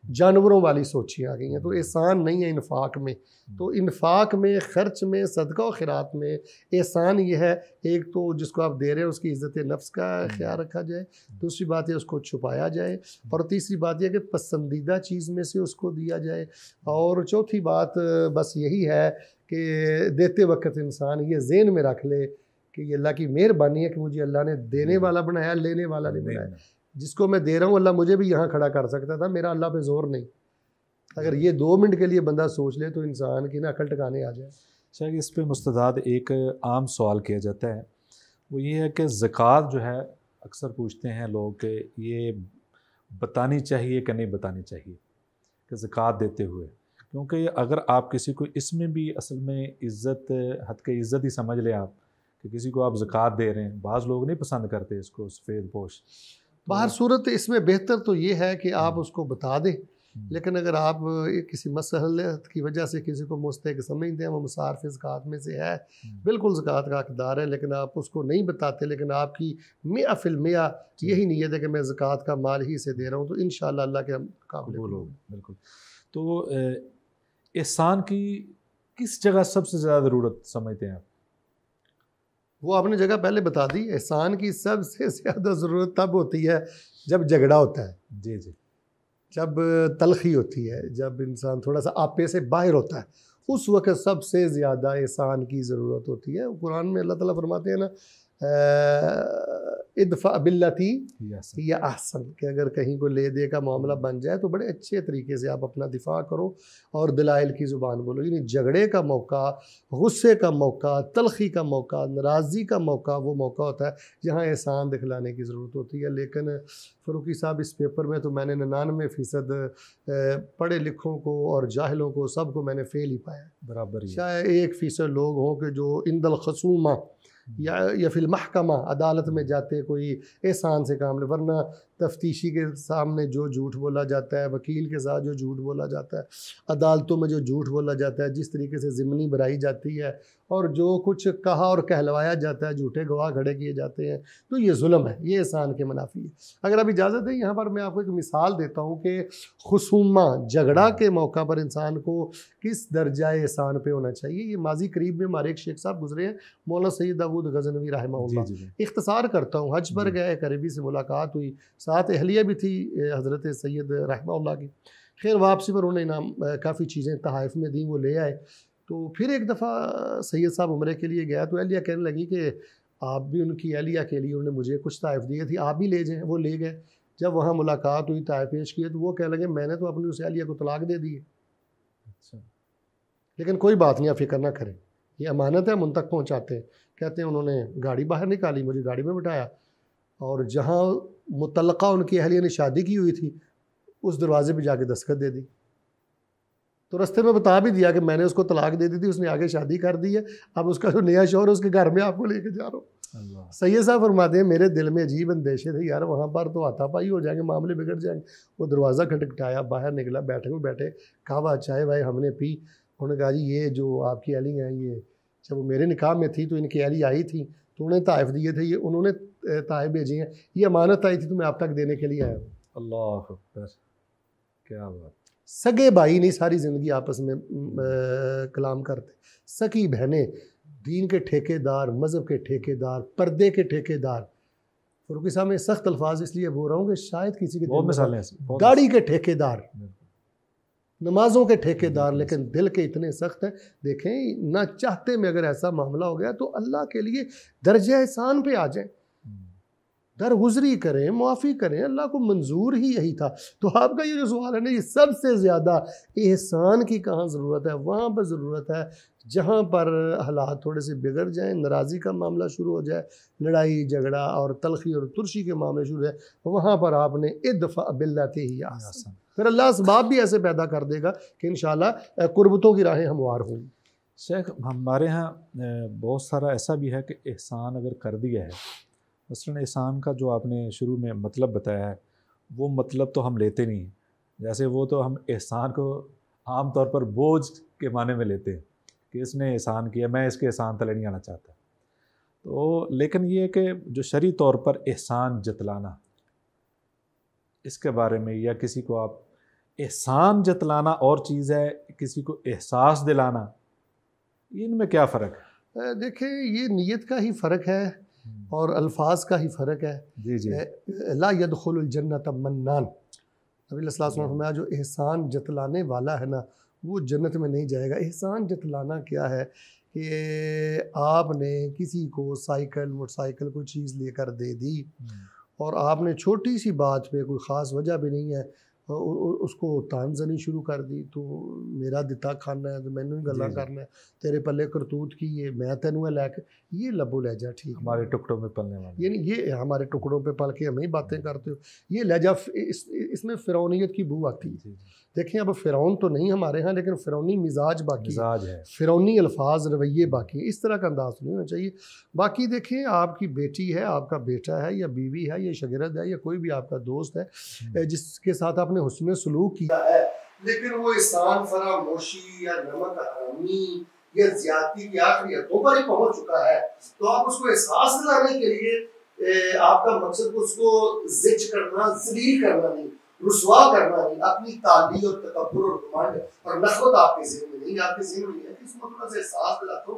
जानवरों वाली सोचियाँ आ गई हैं। तो एहसान नहीं है इन्फाक में। तो इन्फाक में, ख़र्च में, सदका और खैरात में एहसान ये है, एक तो जिसको आप दे रहे हैं उसकी इज़्ज़त नफ्स का ख्याल रखा जाए, दूसरी बात है उसको छुपाया जाए, और तीसरी बात यह कि पसंदीदा चीज़ में से उसको दिया जाए, और चौथी बात बस यही है कि देते वक्त इंसान ये ज़हन में रख ले कि ये अल्लाह की मेहरबानी है कि मुझे अल्लाह ने देने वाला बनाया, लेने वाला नहीं बनाया। जिसको मैं दे रहा हूँ अल्लाह मुझे भी यहाँ खड़ा कर सकता था, मेरा अल्लाह पे जोर नहीं। अगर ये 2 मिनट के लिए बंदा सोच ले तो इंसान की ना अकल ठिकाने आ जाए। शायद इस पे मुस्तदाद एक आम सवाल किया जाता है, वो ये है कि ज़कात जो है, अक्सर पूछते हैं लोग कि ये बतानी चाहिए कि नहीं बतानी चाहिए कि ज़कात देते हुए, क्योंकि अगर आप किसी को इसमें भी असल में इज़्ज़त, हद के इज़्ज़त ही समझ लें आप कि किसी को आप ज़कात दे रहे हैं, बाज़ लोग नहीं पसंद करते इसको सफ़ेद पोश। बाहर सूरत इसमें बेहतर तो ये है कि आप उसको बता दें, लेकिन अगर आप किसी मसलहत की वजह से किसी को मुस्तहिक़ समझते हैं, वो मुसारफ़ ज़कात में से है, बिल्कुल ज़कात का हक़दार है, लेकिन आप उसको नहीं बताते, लेकिन आपकी 100% यही नीयत है कि मैं ज़कात का माल ही से दे रहा हूँ, तो इंशाअल्लाह अल्लाह के काबिल होगा। बिल्कुल। तो एहसान की किस जगह सबसे ज़्यादा ज़रूरत समझते हैं आप? वो आपने जगह पहले बता दी। एहसान की सबसे ज़्यादा ज़रूरत तब होती है जब झगड़ा होता है, जी जी, जब तलखी होती है, जब इंसान थोड़ा सा आपे से बाहर होता है, उस वक्त सबसे ज़्यादा एहसान की ज़रूरत होती है। कुरान में अल्लाह ताला फरमाते हैं ना, इदफ़ा बिल्लती या अहसन, कि अगर कहीं को ले दे का मामला बन जाए तो बड़े अच्छे तरीके से आप अपना दिफा करो और दलाइल की ज़ुबान बोलो। यानी झगड़े का मौका, गुस्से का मौका, तलखी का मौका, नाराज़गी का मौका वो मौका होता है जहाँ एहसान दिखलाने की ज़रूरत होती है। लेकिन फ़रूकी साहब, इस पेपर में तो मैंने 99% पढ़े लिखों को और जाहिलों को सबको मैंने फ़ेल ही पाया। बराबर ही। शायद 1% लोग हों कि जो इंदल खसूमा या फिर महकमा अदालत में जाते कोई एहसान से काम ले, वरना तफ्तीशी के सामने जो झूठ बोला जाता है, वकील के साथ जो झूठ बोला जाता है, अदालतों में जो झूठ बोला जाता है, जिस तरीके से ज़िमनी भराई जाती है और जो कुछ कहा और कहलवाया जाता है, झूठे गवाह खड़े किए जाते हैं, तो ये जुल्म है, ये एहसान के मुनाफी है। अगर आप इजाज़त है यहाँ पर मैं आपको एक मिसाल देता हूँ कि खुसूमा झगड़ा के मौका पर इंसान को किस दर्जा एहसान पे होना चाहिए। ये माजी करीब में हमारे एक शेख साहब गुजरे हैं, मौलाना सैयद दाऊद गज़नवी रहमहुल्लाह। इख्तिसार करता हूँ, हज पर गए, करीबी से मुलाकात हुई, साथ अहलिया भी थी हज़रत सैयद रहमहुल्लाह की। खैर वापसी पर उन्होंने इनाम काफ़ी चीज़ें तहाइफ में दी, वो ले आए। तो फिर एक दफ़ा सैयद साहब उम्रे के लिए गया तो अहलिया कहने लगी कि आप भी उनकी अहलिया के लिए उन्होंने मुझे कुछ तहफ़ दिए थी, आप भी ले जाएँ। वो ले गए। जब वहाँ मुलाकात हुई, तहफ़ पेश किए, तो वो कहने लगे मैंने तो अपनी उस अहलिया को तलाक दे दी है। अच्छा। लेकिन कोई बात नहीं, आप फ़िक्र ना करें, ये अमानत है, हम उन तक पहुँचाते हैं। कहते हैं उन्होंने गाड़ी बाहर निकाली, मुझे गाड़ी में बिठाया और जहाँ मुतल्लक़ा उनकी अहलिया ने शादी की हुई थी उस दरवाज़े पे जाके दस्तखत दे दी। तो रास्ते में बता भी दिया कि मैंने उसको तलाक दे दी थी, उसने आगे शादी कर दी है, अब उसका जो नया शौहर उसके घर में आपको लेके जा रहा हूँ। सैयद साहब फरमाते हैं मेरे दिल में अजीब अंदेशे थे, यार वहाँ पर तो हाथापाई हो जाएंगे, मामले बिगड़ जाएंगे। वो दरवाज़ा खटखटाया, बाहर निकला, बैठे में बैठे कहवा चाय भाई हमने पी। उन्होंने कहा जी ये जो आपकी अली हैं, ये जब वो मेरे निकाह में थी तो इनकी अली आई थी तो उन्हें ताइफ दिए थे, ये उन्होंने ताइफ भेजी हैं, ये अमानत आई थी तो मैं आप तक देने के लिए आया हूँ। अल्लाह अकबर, क्या बात। सगे भाई नहीं सारी ज़िंदगी आपस में कलाम करते, सकी बहनें, दीन के ठेकेदार, मज़हब के ठेकेदार, पर्दे के ठेकेदार। फ़रूकी साहब मैं सख्त अल्फाज इसलिए बोल रहा हूँ कि शायद किसी के गाड़ी के ठेकेदार, नमाजों के ठेकेदार, लेकिन दिल के इतने सख्त हैं। देखें ना चाहते में अगर ऐसा मामला हो गया तो अल्लाह के लिए दर्जा एहसान पे आ जाए, दरगुजरी करें, माफ़ी करें, अल्लाह को मंजूर ही यही था। तो आपका ये जो सवाल है ना, ये सबसे ज़्यादा एहसान की कहाँ ज़रूरत है? वहाँ पर ज़रूरत है जहाँ पर हालात थोड़े से बिगड़ जाएं, नाराज़गी का मामला शुरू हो जाए, लड़ाई झगड़ा और तलखी और तुरशी के मामले शुरू हो जाए, वहाँ पर आपने इदफ़ा बिल्लती ही अहसन, फिर अल्लाह असबाब भी ऐसे पैदा कर देगा कि इंशाअल्लाह कुर्बतों की राहें हमवार होंगी। शेख, हमारे यहाँ बहुत सारा ऐसा भी है कि एहसान अगर कर दिया है, मसलन एहसान का जो आपने शुरू में मतलब बताया है, वो मतलब तो हम लेते नहीं हैं। जैसे वो तो हम एहसान को आम तौर पर बोझ के माने में लेते हैं कि इसने एहसान किया, मैं इसके एहसान तले नहीं आना चाहता। तो लेकिन ये है कि जो शरई तौर पर एहसान जतलाना, इसके बारे में, या किसी को आप एहसान जतलाना और चीज़ है, किसी को एहसास दिलाना, इनमें क्या फ़र्क है? देखिए, ये नीयत का ही फ़र्क है और अल्फाज का ही फ़र्क है। जी जी। ला यदखुलुल जन्नत मन्नान, नबी सल्लल्लाहु अलैहि वसल्लम ने फरमाया जो एहसान जतलाने वाला है ना, वो जन्नत में नहीं जाएगा। एहसान जतलाना क्या है कि आपने किसी को साइकिल मोटरसाइकिल कोई चीज़ लेकर दे दी और आपने छोटी सी बात पे, कोई ख़ास वजह भी नहीं है, उसको तानजनी शुरू कर दी। तो मेरा दिता खाना है तो मैनू ही गल्लां करना है, तेरे पल्ले करतूत की है, मैं तेनू है लैके। ये लबो लहजा ठीक है, हमारे टुकड़ों में पलने वाले, यानी ये हमारे टुकड़ों पे पल के हमें ही बातें करते हो, ये लहजा इसमें फ़िरौनियत की बू आती है। देखें, अब फ़िरौन तो नहीं हमारे यहाँ, लेकिन फ़िरौनी मिजाज बाकी है, फ़िरौनी अल्फाज रवैये बाकी है। इस तरह का अंदाज़ नहीं होना चाहिए। बाकी देखें, आपकी बेटी है, आपका बेटा है, या बीवी है, या शागिर्द है, या कोई भी आपका दोस्त है जिसके साथ आपने हुस्न सलूक किया है, लेकिन वो एहसान फरामोशी या नमक हरामी या ज्यादती की आखिरी हदों पर ही पहुंच चुका है, तो आप उसको एहसास दिलाने के लिए आपका मकसद उसको जिच करना, जलील करना नहीं, रुसवा करना नहीं, अपनी ताली और तकब्बुर और घमंड और नखवत आपके ज़हन में नहीं, आपके ज़हन में है कि इसको थोड़ा सा एहसास दिलाता हूँ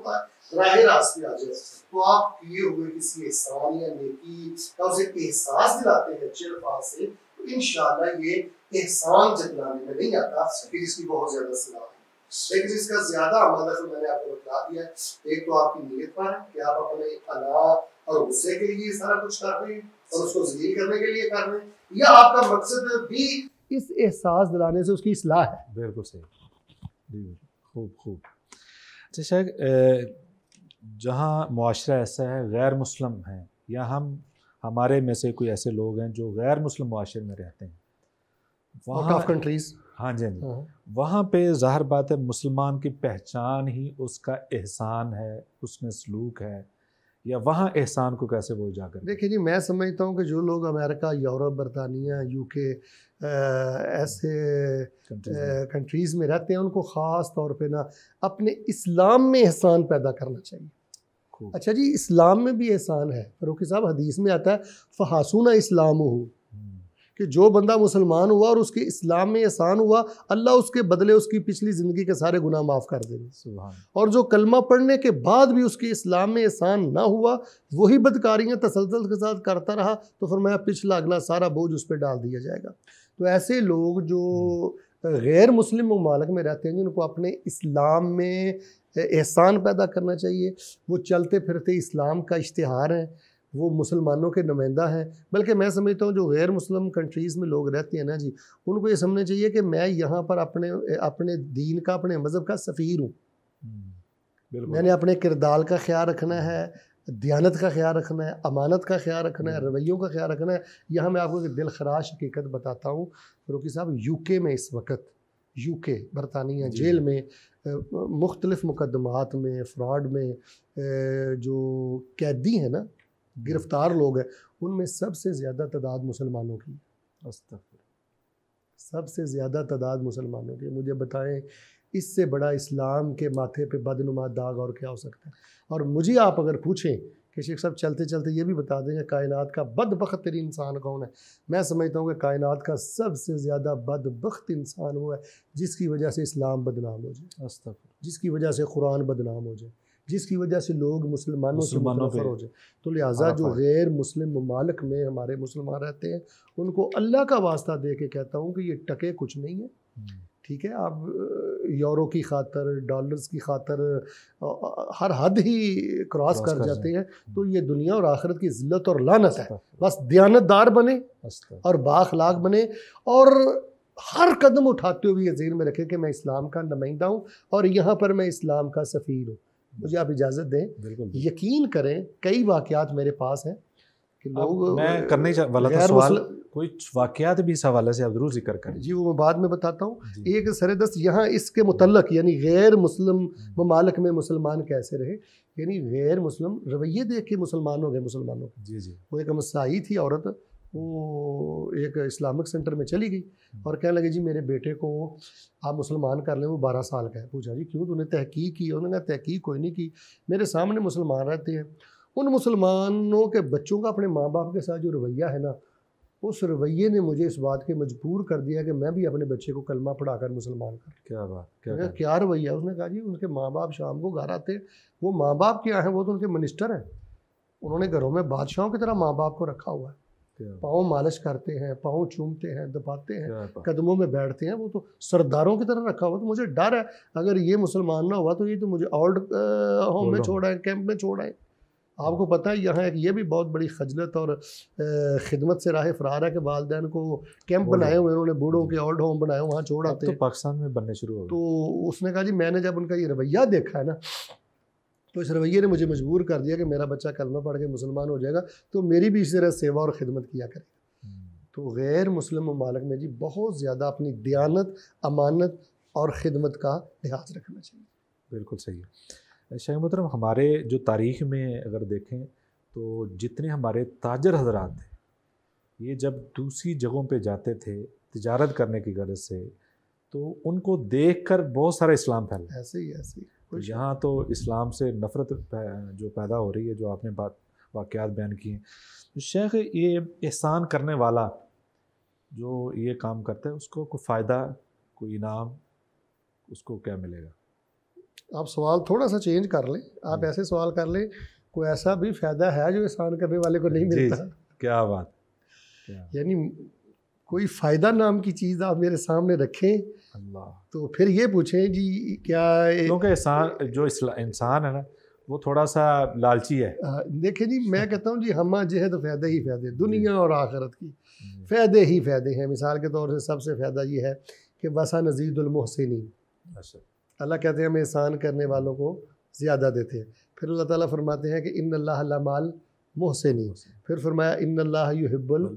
राह रास्ते आ जाए, तो आप किए हुए किसी एहसान या नेकी का उसे एहसास दिलाते हैं अच्छे अल्फाज से, तो इंशाअल्लाह ये एहसान जतलाने में नहीं आता कि जिसकी बहुत ज्यादा सलाह है। लेकिन जिसका ज्यादा अमल है, तो मैंने आपको बता दिया, एक तो आपकी नीयत पर है कि आप अपने अना और गुस्से के लिए सारा कुछ कर रहे हैं और उसको ज़लील करने के लिए कर रहे हैं, या आपका मकसद भी इस एहसास दिलाने से उसकी इस्लाह है। बिल्कुल सही, खूब खूब। अच्छा शेख, जहाँ मुआशरा ऐसा है, गैर मुस्लिम हैं, या हमारे में से कोई ऐसे लोग हैं जो गैर मुस्लिम मुआशरे में रहते हैं, आउट ऑफ कंट्रीज, हाँ जी, वहाँ पे ज़ाहिर बात है मुसलमान की पहचान ही उसका एहसान है, उसमें सलूक है, या वहाँ एहसान को कैसे वो उजागर? देखिए जी, मैं समझता हूँ कि जो लोग अमेरिका, यूरोप, बरतानिया, यूके ऐसे कंट्रीज़ में रहते हैं, उनको ख़ास तौर पे ना अपने इस्लाम में एहसान पैदा करना चाहिए। अच्छा जी, इस्लाम में भी एहसान है। फ़ारूकी साहब, हदीस में आता है फ़हासूना इस्लाम हो, कि जो बंदा मुसलमान हुआ और उसके इस्लाम में एहसान हुआ, अल्लाह उसके बदले उसकी पिछली ज़िंदगी के सारे गुनाह माफ़ कर देंगे। और जो कलमा पढ़ने के बाद भी उसके इस्लाम में एहसान ना हुआ, वही बदकारियाँ तसलसल के साथ करता रहा, तो फरमाया पिछला अगला सारा बोझ उस पर डाल दिया जाएगा। तो ऐसे लोग जो गैर मुस्लिम ममालिक में रहते हैं, जिनको अपने इस्लाम में एहसान पैदा करना चाहिए, वो चलते फिरते इस्लाम का इश्तिहार है, वो मुसलमानों के नुमाइंदा हैं। बल्कि मैं समझता हूँ जो गैर मुस्लिम कंट्रीज़ में लोग रहते हैं ना जी, उनको ये समझना चाहिए कि मैं यहाँ पर अपने दीन का, अपने मज़हब का सफ़ीर हूँ। मैंने अपने किरदार का ख्याल रखना है, दियानत का ख्याल रखना है, अमानत का ख्याल रखना है, रवैयों का ख्याल रखना है। यहाँ मैं आपको दिल खराश हकीकत बताता हूँ फ़ारूकी साहब, यूके में इस वक्त, यूके बरतानिया जेल में मुख्तलिफ़ मुकदमात में, फ़्रॉड में जो कैदी हैं ना, गिरफ़्तार लोग हैं, उनमें सबसे ज़्यादा तादाद मुसलमानों की, सबसे ज़्यादा तादाद मुसलमानों की। मुझे बताएं, इससे बड़ा इस्लाम के माथे पे बदनुमा दाग और क्या हो सकता है? और मुझे आप अगर पूछें कि शेख साहब चलते चलते ये भी बता देंगे कायनात का बदबख्त तरीन इंसान कौन है, मैं समझता हूँ कि कायनात का सबसे ज़्यादा बदबख्त इंसान वो है जिसकी वजह से इस्लाम बदनाम हो जाए, जिसकी वजह से कुरान बदनाम हो जाए, जिसकी वजह से लोग मुसलमानों से मुतनफ़र हो जाए। तो लिहाजा जो गैर मुस्लिम ममालिक में हमारे मुसलमान रहते हैं, उनको अल्लाह का वास्ता दे के कहता हूँ कि ये टके कुछ नहीं है। ठीक है, आप यूरो की खातर, डॉलर्स की खातर हर हद ही क्रॉस कर जाते हैं, तो ये दुनिया और आखिरत की ज़िल्लत और लानत है। बस दियानतदार बने और बाअखलाक बने, और हर कदम उठाते हुए ये ज़हन में रखें कि मैं इस्लाम का नुमाइंदा हूँ और यहाँ पर मैं इस्लाम का सफ़ीर हूँ। मुझे आप इजाज़त दें, यकीन करें कई वाक़यात मेरे पास हैं कि लोग, मैं करने वाला था सवाल, कोई वाक़यात भी इस हवाले से आप ज़रूर जिक्र करें। जी, वो मैं बाद में बताता हूँ। एक सरदस्त यहाँ इसके मुतल्लक, यानी गैर मुस्लिम ममालिक में मुसलमान कैसे रहे, यानी गैर मुस्लिम रवैये देख के मुसलमान हो गए मुसलमानों के। जी जी। वो एक मसाई थी औरत, वो एक इस्लामिक सेंटर में चली गई और कहने लगे जी मेरे बेटे को आप मुसलमान कर लें, वो 12 साल का है। पूछा जी क्यों, तूने तहकीक की? उन्होंने कहा तहकीक कोई नहीं की, मेरे सामने मुसलमान रहते हैं। उन मुसलमानों के बच्चों का अपने माँ बाप के साथ जो रवैया है ना, उस रवैये ने मुझे इस बात के मजबूर कर दिया कि मैं भी अपने बच्चे को कलमा पढ़ाकर मुसलमान कर। क्या बात, क्या रवैया। उसने कहा जी उनके माँ बाप शाम को घर आते, वो माँ बाप क्या हैं, वो तो उनके मिनिस्टर हैं, उन्होंने घरों में बादशाहों की तरह माँ बाप को रखा हुआ है। पाँव मालिश करते हैं, पाँव चूमते हैं, दबाते हैं, कदमों में बैठते हैं, वो तो सरदारों की तरह रखा हुआ। तो मुझे डर है अगर ये मुसलमान ना हुआ तो ये तो मुझे ओल्ड होम में छोड़ा है, कैंप में छोड़ा है। आपको पता है यहाँ एक ये भी बहुत बड़ी खजलत और खिदमत से राह फरार है कि वालिदैन को कैंप बनाए हुए उन्होंने, बूढ़ों के ओल्ड होम बनाए वहाँ छोड़ आते हैं। तो पाकिस्तान में बनने शुरू हो गए। तो उसने कहा जी मैंने जब उनका ये रवैया देखा है ना, तो इस रवैये ने मुझे मजबूर कर दिया कि मेरा बच्चा कलमा पढ़ के मुसलमान हो जाएगा तो मेरी भी इसी तरह सेवा और ख़िदमत किया करेगा। तो गैर मुस्लिम ममालिक में जी बहुत ज़्यादा अपनी दियानत, अमानत और ख़िदमत का लिहाज रखना चाहिए। बिल्कुल सही है। शेख मोहतरम, हमारे जो तारीख़ में अगर देखें तो जितने हमारे ताजर हजरात थे, ये जब दूसरी जगहों पे जाते थे तिजारत करने की गर्ज से, तो उनको देख कर बहुत सारा इस्लाम फैला। ऐसे ही तो यहाँ तो इस्लाम से नफ़रत जो पैदा हो रही है, जो आपने वाक़यात बयान किए। तो शेख, ये एहसान करने वाला जो ये काम करता है उसको कोई फ़ायदा, कोई इनाम, उसको क्या मिलेगा? आप सवाल थोड़ा सा चेंज कर लें, आप ऐसे सवाल कर लें कोई ऐसा भी फ़ायदा है जो एहसान करने वाले को नहीं मिलता। क्या बात, यानी कोई फ़ायदा नाम की चीज़ आप मेरे सामने रखें अल्लाह, तो फिर ये पूछें जी क्या, क्योंकि इंसान है ना वो थोड़ा सा लालची है। देखें जी मैं कहता हूँ जी हमा जो है तो फ़ायदे ही फ़ायदे, दुनिया और आखिरत की फ़ायदे ही फ़ायदे हैं। मिसाल के तौर से सबसे फ़ायदा ये है कि वसा नज़ीदुल मुहसिनीन, अल्लाह कहते हैं हम एहसान करने वालों को ज़्यादा देते हैं। फिर अल्लाह ताला फरमाते हैं कि इन्नल्लाह लमाल मुहसिनीन, फिर फरमाया इन्नल्लाह युहिब्बुल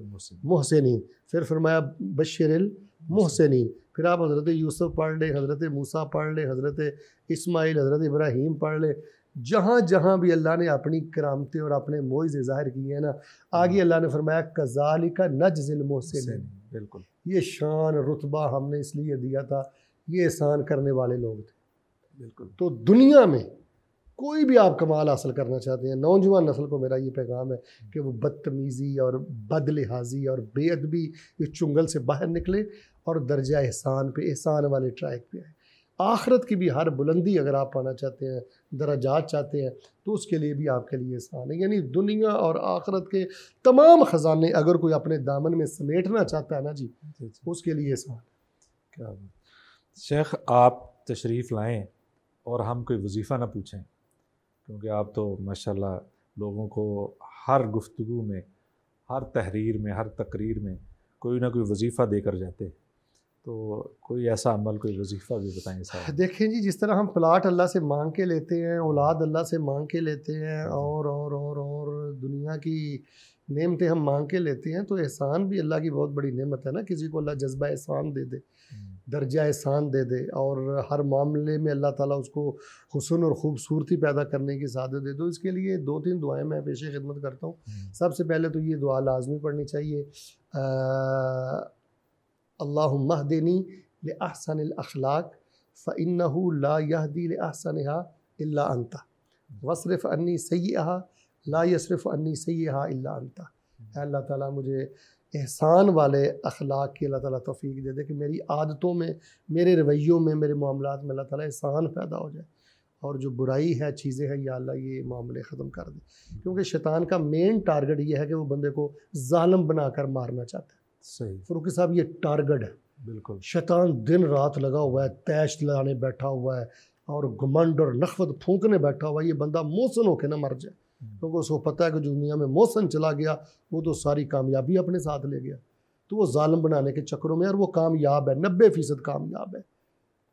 मुहसिनीन, फिर फरमाया बश्शिरिल मुहसिनीन। फिर आप हज़रत यूसुफ पढ़ लें, हज़रत मूसा पढ़ लें, हज़रत इस्माइल, हज़रत इब्राहीम पढ़ लें, जहाँ जहाँ भी अल्लाह ने अपनी करामतें और अपने मोइज़े ज़ाहिर किए हैं ना, आगे अल्लाह ने फरमाया कज़ालिका नजज़िल मुहसिनीन। बिल्कुल, ये शान रुतबा हमने इसलिए दिया था, ये एहसान करने वाले लोग थे। बिल्कुल। तो दुनिया में कोई भी आप कमाल हासिल करना चाहते हैं, नौजवान नस्ल को मेरा ये पैगाम है कि वो बदतमीज़ी और बदलिहाजी और बेअदबी इस चुंगल से बाहर निकले और दर्जा एहसान पे, एहसान वाले ट्रैक पे आए। आखिरत की भी हर बुलंदी अगर आप पाना चाहते हैं, दराजात चाहते हैं, तो उसके लिए भी आपके लिए एहसान है। यानी दुनिया और आखिरत के तमाम ख़जाने अगर कोई अपने दामन में समेटना चाहता है ना जी, उसके लिए एहसान। क्या शेख, आप तशरीफ़ लाएँ और हम कोई वजीफ़ा ना पूछें, क्योंकि आप तो माशाल्लाह लोगों को हर गुफ्तगू में, हर तहरीर में, हर तकरीर में कोई ना कोई वजीफ़ा देकर जाते हैं। तो कोई ऐसा अमल, कोई वजीफ़ा भी बताएं साहब। देखें जी, जिस तरह हम प्लाट अल्लाह से मांग के लेते हैं, औलाद अल्लाह से मांग के लेते हैं, और दुनिया की नेमतें हम मांग के लेते हैं, तो एहसान भी अल्लाह की बहुत बड़ी नेमत है ना। किसी को अल्लाह जज्बा एहसान दे दे, दर्जा एहसान दे दे, और हर मामले में अल्लाह ताला उसको हुस्न और ख़ूबसूरती पैदा करने की सादत दे दो। इसके लिए 2-3 दुआएं मैं पेश खिदमत करता हूँ। सबसे पहले तो ये दुआ लाजमी पढ़नी चाहिए, अल्लाहुम्मा हदिनी li ahsanil अखलाक फ़इन्नहु ला यहदी li ahsaniहा इल्ला अंता वस्रिफ़ अन्नी सय्यहा ला यस्रिफ़ अन्नी सय्यहा इल्ला अंता। अल्लाह ताला मुझे एहसान वाले अखलाक की अल्लाह ताला तौफ़ीक दे दे कि मेरी आदतों में, मेरे रवैयों में, मेरे मामलात में अल्लाह ताला एहसान पैदा हो जाए, और जो बुराई है, चीज़ें हैं, या अल्लाह ये मामले ख़त्म कर दे। क्योंकि शैतान का मेन टारगेट ये है कि वो बंदे को ज़ालिम बनाकर मारना चाहता है। सही फ़रूकी साहब, ये टारगेट है। बिल्कुल, शैतान दिन रात लगा हुआ है, तैश लाने बैठा हुआ है और घमंड और नखवत फूंकने बैठा हुआ है, ये बंदा मोहसन होकर ना मर जाए। क्योंकि उसको पता है कि जो दुनिया में मोहसन चला गया वो तो सारी कामयाबी अपने साथ ले गया, तो वो जालिम बनाने के चक्करों में, और वो कामयाब है, 90% कामयाब है,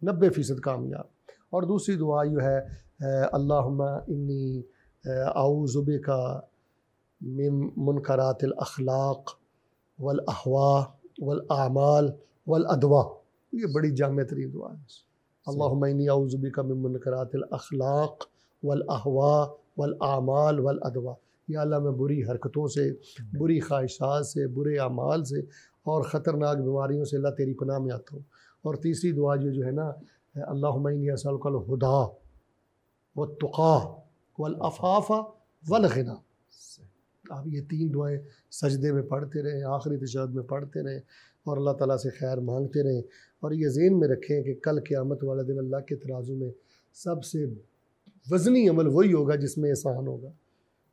90% कामयाब। और दूसरी दुआ ये है, अल्लाहुम्मा इन्नी आऊज़ु बिका मिन मुनकरातिल अखलाक वल अहवा वल आमाल वल अदवा। ये बड़ी जामे तरीन दुआ है। अल्लाहुम्मा इन्नी आऊज़ु बिका मिन मुनकरातिल अखलाक वल अहवा वल आमाल वल अदवा। या अल्लाह, मैं बुरी हरकतों से, बुरी ख्वाहिशात से, बुरे अमाल से और ख़तरनाक बीमारियों से अल्लाह तेरी पनाह में आता हूँ। और तीसरी दुआ जो है ना, अल्लाहुम्मा इन्नी असअलुकल हुदा वत्तुक़ा वल अफ़ाफ़ा वल ग़िना। आप ये 3 दुआएं सजदे में पढ़ते रहें, आखिरी तशहहुद में पढ़ते रहें और अल्लाह ताला से खैर मांगते रहें। और ये ज़हन में रखें कि कल क़यामत वाले दिन अल्लाह के तराजू में सबसे वज़नी अमल वही होगा जिसमें एहसान होगा,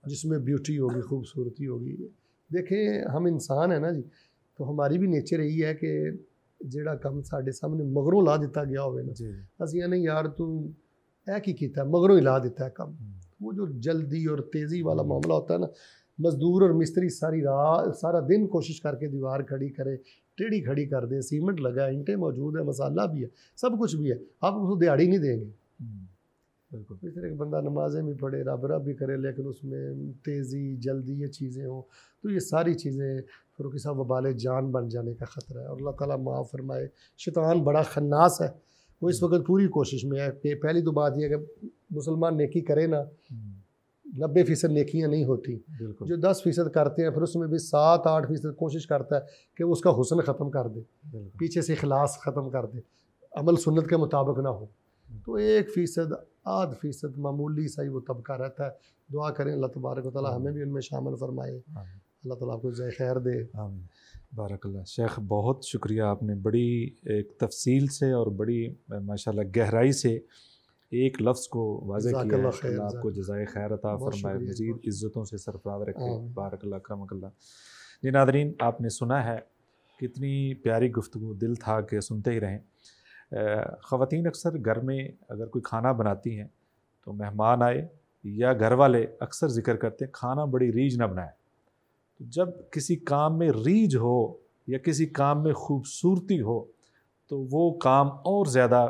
जिसमें ब्यूटी होगी, खूबसूरती होगी। देखें हम इंसान है ना जी, तो हमारी भी नेचर यही है कि जेड़ा कम साढ़े सामने मगरों ला दिता गया होवे ना, असीं नहीं यार तू ऐ की कीता है, मगरों ही ला दिता है कम। वो जो जल्दी और तेज़ी वाला मामला होता है ना, मजदूर और मिस्त्री सारी रात सारा दिन कोशिश करके दीवार खड़ी करे, टेढ़ी खड़ी कर दे, सीमेंट लगा है, ईंटें मौजूद है, मसाला भी है, सब कुछ भी है, आप उसको दिहाड़ी नहीं देंगे। बिल्कुल इस तरह एक बंदा नमाजें भी पढ़े, रब भी करे, लेकिन उसमें तेज़ी जल्दी ये चीज़ें हों, तो ये सारी चीज़ें फिर किसी वबाल जान बन जाने का ख़तरा है। और अल्लाह ताला माफ़ फरमाए, शैतान बड़ा खन्नास है, वो इस वक्त पूरी कोशिश में है कि पहली तो बात यह है कि मुसलमान नेकी करे ना, 90% नेकियां नहीं होती, जो 10% करते हैं फिर उसमें भी 7-8% कोशिश करता है कि वो उसका हुस्न ख़त्म कर दे, पीछे से इखलास ख़त्म कर दे, अमल सुन्नत के मुताबिक ना हो। तो 1%, 0.5% मामूली सा ही वो तबका रहता है। दुआ करें अल्लाह तबारक व तआला हमें भी उनमें शामिल फरमाए, अल्लाह ताला आपको जज़ाए खैर दे। बारकल्लाह शेख, बहुत शुक्रिया, आपने बड़ी एक तफसील से और बड़ी माशाल्लाह गहराई से एक लफ्ज़ को वाज़ेह किया है। अल्लाह आपको जज़ाए खैर अता फरमाए, मज़ीद इज़्ज़तों से सरफराज रखे। बारकल्लाह करमकल्लाह। जी नाज़रीन, आपने सुना है कितनी प्यारी गुफ्तगू, दिल था कि सुनते ही रहें। ख़वातीन अक्सर घर में अगर कोई खाना बनाती हैं तो मेहमान आए या घर वाले अक्सर ज़िक्र करते हैं खाना बड़ी रीझ ना बनाए। तो जब किसी काम में रीझ हो या किसी काम में खूबसूरती हो तो वो काम और ज़्यादा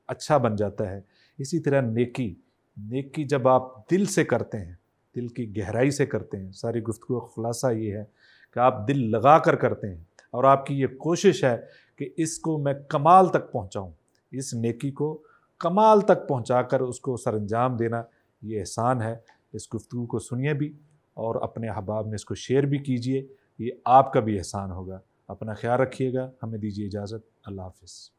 अच्छा बन जाता है। इसी तरह नेकी जब आप दिल से करते हैं, दिल की गहराई से करते हैं, सारी गुफ्तगू का खुलासा ये है कि आप दिल लगा कर करते हैं और आपकी ये कोशिश है कि इसको मैं कमाल तक पहुंचाऊं, इस नेकी को कमाल तक पहुंचाकर उसको सरअंजाम देना ये एहसान है। इस गुफ्तगू को सुनिए भी और अपने अहबाब में इसको शेयर भी कीजिए, ये आपका भी एहसान होगा। अपना ख्याल रखिएगा, हमें दीजिए इजाज़त। अल्लाह हाफ़िज़।